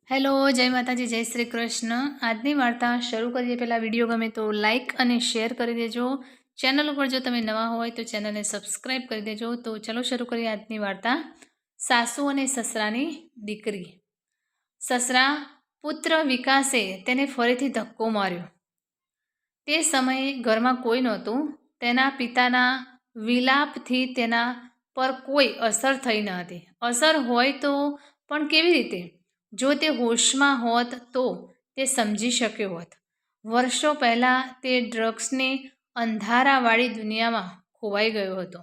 Hello, જય માતાજી, જય શ્રી કૃષ્ણ। આજની વાર્તા શરૂ કરીએ પહેલાં વિડીયો ગમે તો લાઇક અને શેર કરી દેજો। ચેનલ ઉપર જો તમે નવા હોય તો ચેનલને સબસ્ક્રાઈબ કરી દેજો। તો ચલો શરૂ કરીએ આજની વાર્તા। સાસુ અને સસરાની દીકરી। સસરા પુત્ર વિકાસે તેને ફરીથી ધક્કો માર્યો। તે સમયે ઘરમાં કોઈ નહોતું। તેના પિતાના વિલાપથી તેના પર કોઈ અસર થઈ ન હતી। અસર હોય તો પણ કેવી રીતે? જો તે હોશમાં હોત તો તે સમજી શક્યો હોત। વર્ષો પહેલાં તે ડ્રગ્સની અંધારાવાળી દુનિયામાં ખોવાઈ ગયો હતો।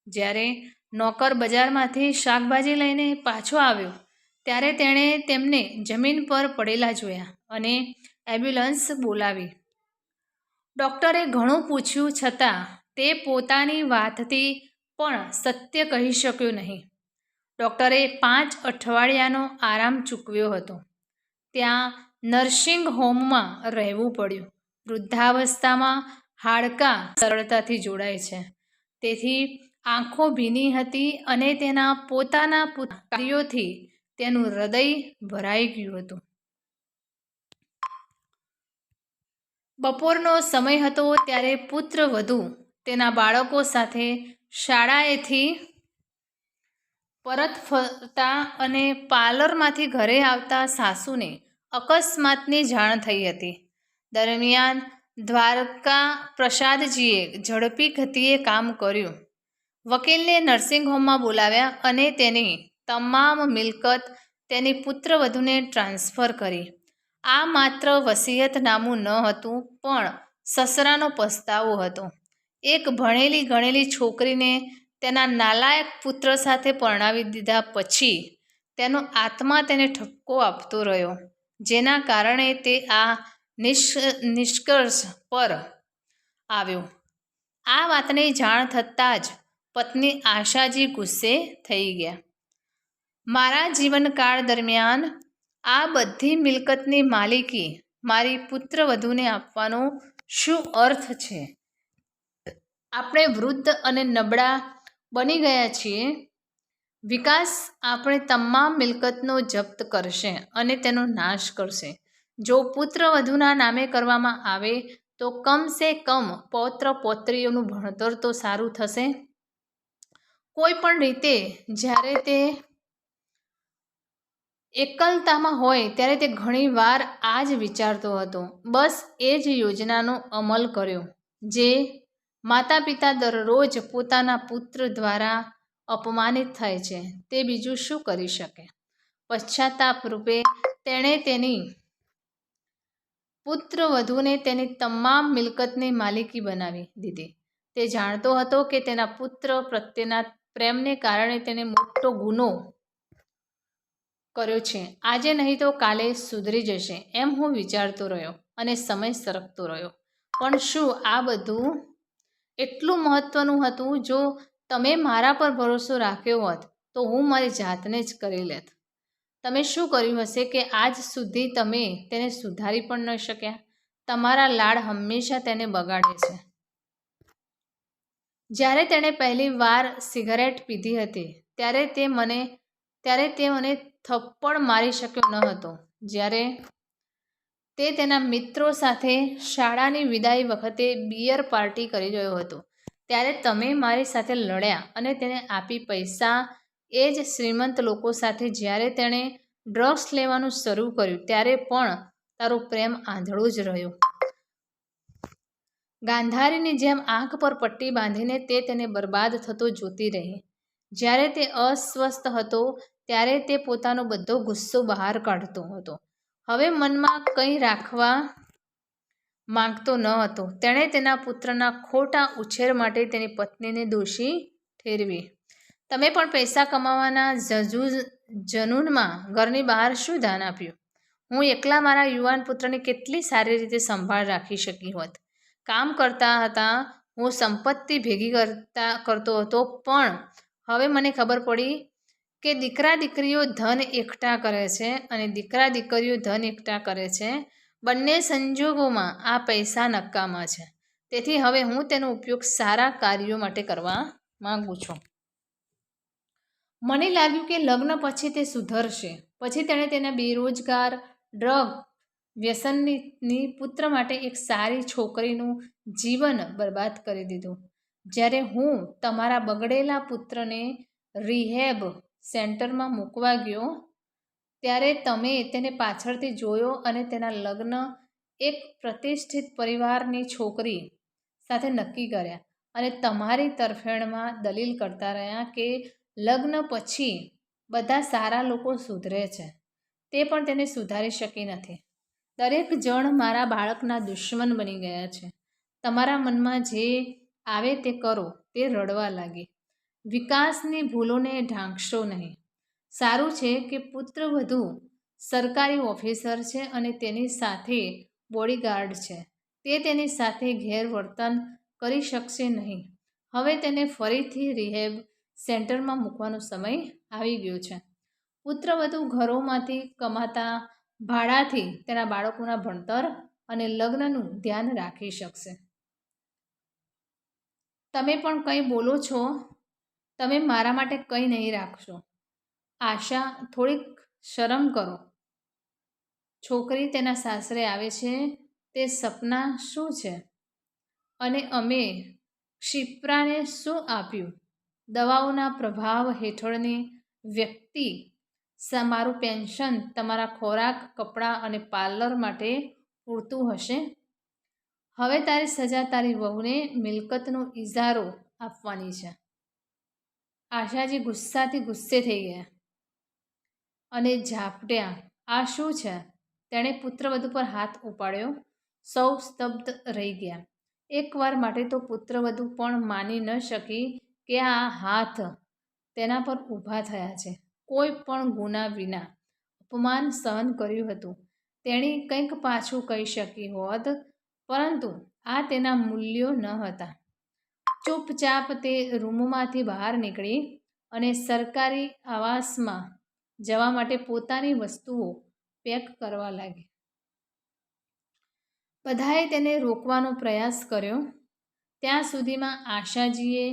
જ્યારે નોકર બજારમાંથી શાકભાજી લઈને પાછો આવ્યો ત્યારે તેણે તેમને જમીન પર પડેલા જોયા અને એમ્બ્યુલન્સ બોલાવી। ડૉક્ટરે ઘણું પૂછ્યું છતાં તે પોતાની વાતથી પણ સત્ય કહી શક્યો નહીં। ડૉક્ટરે 5 અઠવાડિયાનો આરામ ચૂકવ્યો હતો। ત્યાં નર્સિંગ હોમમાં રહેવું પડ્યું। વૃદ્ધાવસ્થામાં હાડકાં સરળતાથી જોડાય છે, તેથી આંખો ભીની હતી અને તેના પોતાના કાર્યોથી તેનું હૃદય ભરાઈ ગયું હતું। બપોરનો સમય હતો ત્યારે પુત્રવધુ તેના બાળકો સાથે શાળાએથી પરત ફરતા અને પાર્લરમાંથી ઘરે આવતા સાસુને અકસ્માતની જાણ થઈ હતી। દરમિયાન દ્વારકા પ્રસાદજીએ ઝડપી ગતિએ કામ કર્યું। વકીલને નર્સિંગ હોમમાં બોલાવ્યા અને તેની તમામ મિલકત તેની પુત્રવધુને ટ્રાન્સફર કરી। આ માત્ર વસિયતનામું ન હતું, પણ સસરાનો પસ્તાવો હતો। એક ભણેલી ગણેલી છોકરીને તેના નાલાયક પુત્ર સાથે પરણાવી દીધા પછી તેનો આત્મા તેને ઠપકો આપતો રહ્યો, જેના કારણે તે આ નિષ્કર્ષ પર આવ્યો। આ વાતની જાણ થતાં જ પત્ની આશાજી ગુસ્સે થઈ ગયા। મારા જીવનકાળ દરમિયાન આ બધી મિલકતની માલિકી મારી પુત્રવધુને આપવાનો શું અર્થ છે? આપણે વૃદ્ધ અને નબળા બની ગયા છીએ। વિકાસ આપણે તમામ મિલકતનો જપ્ત કરશે અને તેનો નાશ કરશે। જો પુત્રવધુના નામે કરવામાં આવે તો કમસે કમ પૌત્ર પૌત્રીઓનું ભણતર તો સારું થશે। કોઈ પણ રીતે જ્યારે તે એકલતામાં હોય ત્યારે તે ઘણીવાર આ જ વિચારતો હતો। બસ એ જ યોજનાનો અમલ કર્યો। જે માતા પિતા દરરોજ પોતાના પુત્ર દ્વારા અપમાનિત થાય છે તે બીજું શું કરી શકે? પશ્ચાતાપ રૂપે તેણે તેની પુત્રવધુને તેની તમામ મિલકતની માલિકી બનાવી દીધી। તે જાણતો હતો કે તેના પુત્ર પ્રત્યેના પ્રેમને કારણે તેણે મોટો ગુનો કર્યો છે। આજે નહીં તો કાલે સુધરી જશે એમ હું વિચારતો રહ્યો અને સમય સરકતો રહ્યો। પણ શું આ બધું એટલું મહત્વનું હતું? જો તમે મારા પર ભરોસો રાખ્યો હોત તો હું મારી જાતને જ કરી લેત। તમે શું કર્યું હશે કે આજ સુધી તમે તેને સુધારી પણ ન શક્યા? તમારા લાડ હંમેશા તેને બગાડે છે। જ્યારે તેણે પહેલી વાર સિગારેટ પીધી હતી ત્યારે તે મને થપ્પડ મારી શક્યો ન હતો। જ્યારે તે તેના મિત્રો સાથે શાળાની વિદાય વખતે બિયર પાર્ટી કરી રહ્યો હતો ત્યારે તમે મારી સાથે લડ્યા અને તેને આપી પૈસા। એ જ શ્રીમંત લોકો સાથે જ્યારે તેણે ડ્રગ્સ લેવાનું શરૂ કર્યું ત્યારે પણ તારો પ્રેમ આંધળો જ રહ્યો। ગાંધારીની જેમ આંખ પર પટ્ટી બાંધીને તે તેને બરબાદ થતો જોતી રહી। જ્યારે તે અસ્વસ્થ હતો ત્યારે તે પોતાનો બધો ગુસ્સો બહાર કાઢતો હતો। હવે મનમાં કંઈ રાખવા માંગતો ન હતો। તેણે તેના પુત્રના ખોટા ઉછેર માટે તેની પત્નીને દોષી ઠેરવી। તમે પણ પૈસા કમાવાના જનૂનમાં ઘરની બહાર શું ધ્યાન આપ્યું? હું એકલા મારા યુવાન પુત્રની કેટલી સારી રીતે સંભાળ રાખી શકી હોત। કામ કરતા હતા, હું સંપત્તિ ભેગી કરતો હતો, પણ હવે મને ખબર પડી કે દીકરા દીકરીઓ ધન એકઠા કરે છે અને દીકરા દીકરીઓ ધન એકઠા કરે છે। બંને સંજોગોમાં આ પૈસા નકામા છે। તેથી હવે હું તેનો ઉપયોગ સારા કાર્યો માટે કરવા માંગુ છું। મને લાગ્યું કે લગ્ન પછી તે સુધરશે, પછી તેણે તેના બેરોજગાર ડ્રગ વ્યસનની પુત્ર માટે એક સારી છોકરીનું જીવન બરબાદ કરી દીધું. જ્યારે હું તમારા બગડેલા પુત્રને રિહેબ સેન્ટરમાં મૂકવા ગયો ત્યારે તમે તેને પાછળથી જોયો અને તેના લગ્ન એક પ્રતિષ્ઠિત પરિવારની છોકરી સાથે નક્કી કર્યા અને તમારી તરફેણમાં દલીલ કરતા રહ્યા કે લગ્ન પછી બધા સારા લોકો સુધરે છે, તે પણ તેને સુધારી શકી નથી. દરેક જણ મારા બાળકના દુશ્મન બની ગયા છે. તમારા મનમાં જે આવે તે કરો, તે રડવા લાગી. વિકાસની ભૂલોને ઢાંકશો નહીં. સારું છે કે પુત્રવધુ સરકારી ઓફિસર છે અને તેની સાથે બોડીગાર્ડ છે. તે તેની સાથે ગેરવર્તન કરી શકશે નહીં. હવે તેને ફરીથી રિહેબ સેન્ટરમાં મૂકવાનો સમય આવી ગયો છે. પુત્રવધુ ઘરોમાંથી કમાતા ભાડાથી તેના બાળકોના ભણતર અને લગ્નનું ધ્યાન રાખી શકશે. તમે પણ કંઈ બોલો છો? તમે મારા માટે કંઈ નહીં રાખશો. આશા, થોડીક શરમ કરો. છોકરી તેના સાસરે આવે છે. તે સપના શું છે? અને અમે ક્ષિપ્રાને શું આપ્યું? દવાઓના પ્રભાવ હેઠળની વ્યક્તિ. મારું પેન્શન તમારા ખોરાક, કપડાં અને પાર્લર માટે પૂરતું હશે. હવે તારી સજા તારી વહુને મિલકતનો ઇજારો આપવાની છે. આશાજી ગુસ્સાથી ગુસ્સે થઈ ગયા અને ઝાપટ્યા. આ શું છે? તેણે પુત્રવધુ પર હાથ ઉપાડ્યો. સૌ સ્તબ્ધ રહી ગયા. એકવાર માટે તો પુત્રવધુ પણ માની ન શકી કે આ હાથ તેના પર ઊભા થયા છે. કોઈ પણ ગુના વિના અપમાન સહન કર્યું હતું. તેણી કંઈક પાછું કહી શકી હોત, પરંતુ આ તેના મૂલ્યો ન હતા. ચૂપચાપ તે રૂમમાંથી બહાર નીકળી અને સરકારી આવાસમાં જવા માટે પોતાની વસ્તુઓ પેક કરવા લાગી. બધાએ તેને રોકવાનો પ્રયાસ કર્યો. ત્યાં સુધીમાં આશાજીએ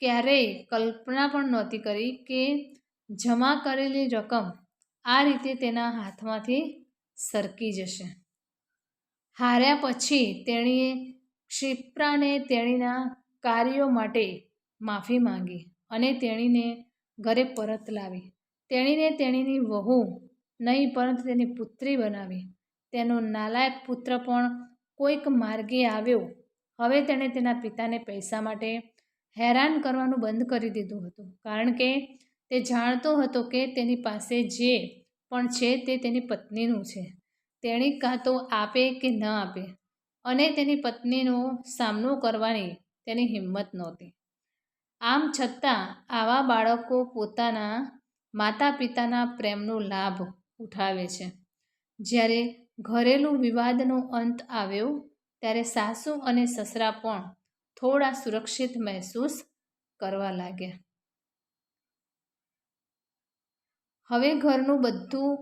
ક્યારેય કલ્પના પણ નહોતી કરી કે જમા કરેલી રકમ આ રીતે તેના હાથમાંથી સરકી જશે. હાર્યા પછી તેણીએ ક્ષિપ્રાને તેણીના કાર્યો માટે માફી માંગી અને તેણીને ઘરે પરત લાવી. તેણીને તેણીની વહુ નહીં પરંતુ તેની પુત્રી બનાવી. તેનો નાલાયક પુત્ર પણ કોઈક માર્ગે આવ્યો. હવે તેણે તેના પિતાને પૈસા માટે હેરાન કરવાનું બંધ કરી દીધું હતું, કારણ કે તે જાણતો હતો કે તેની પાસે જે પણ છે તે તેની પત્નીનું છે. તેણી કાં તો આપે કે ન આપે, અને તેની પત્નીનો સામનો કરવાની તેની હિંમત નહોતી. આમ છતાં આવા બાળકો પોતાના માતા પિતાના પ્રેમનો લાભ ઉઠાવે છે. જ્યારે ઘરેલું વિવાદનો અંત આવ્યો ત્યારે સાસુ અને સસરા પણ થોડા સુરક્ષિત મહેસૂસ કરવા લાગ્યા. હવે ઘરનું બધું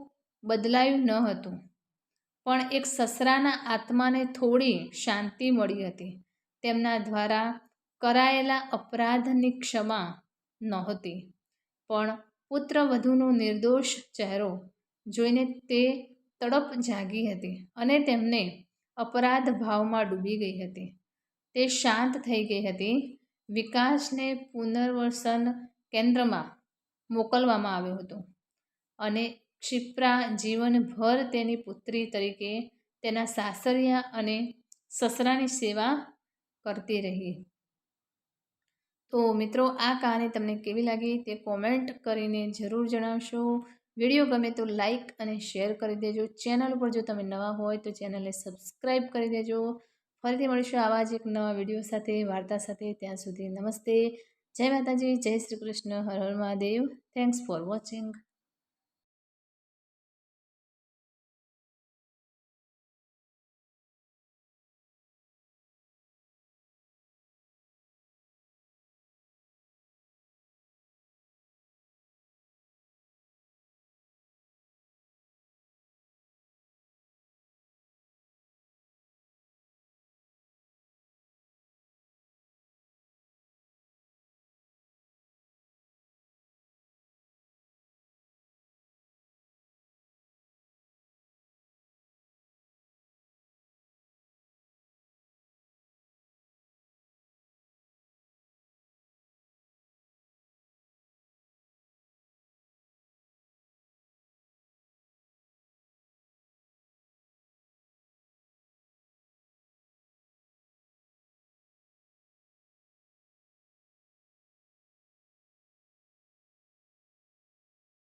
બદલાયું ન હતું, પણ એક સસરાના આત્માને થોડી શાંતિ મળી હતી. તેમના દ્વારા કરાયેલા અપરાધની ક્ષમા નહોતી, પણ પુત્રવધુનો નિર્દોષ ચહેરો જોઈને તે તડપ જાગી હતી અને તેમને અપરાધ ભાવમાં ડૂબી ગઈ હતી. તે શાંત થઈ ગઈ હતી. વિકાસને પુનર્વસન કેન્દ્રમાં મોકલવામાં આવ્યો હતો અને ક્ષિપ્રા જીવનભર તેની પુત્રી તરીકે તેના સાસરિયા અને સસરાની સેવા કરતી રહી. તો મિત્રો, આ કહાની તમને કેવી લાગી તે કોમેન્ટ કરીને જરૂર જણાવશો. વિડીયો ગમે તો લાઈક અને શેર કરી દેજો. ચેનલ પર જો તમે નવા હોય તો ચેનલને સબસ્ક્રાઈબ કરી દેજો. ફરીથી મળીશું આવા જ એક નવા વિડીયો સાથે, વાર્તા સાથે. ત્યાં સુધી નમસ્તે, જય માતાજી, જય શ્રી કૃષ્ણ, હર હર મહાદેવ. Thanks for watching.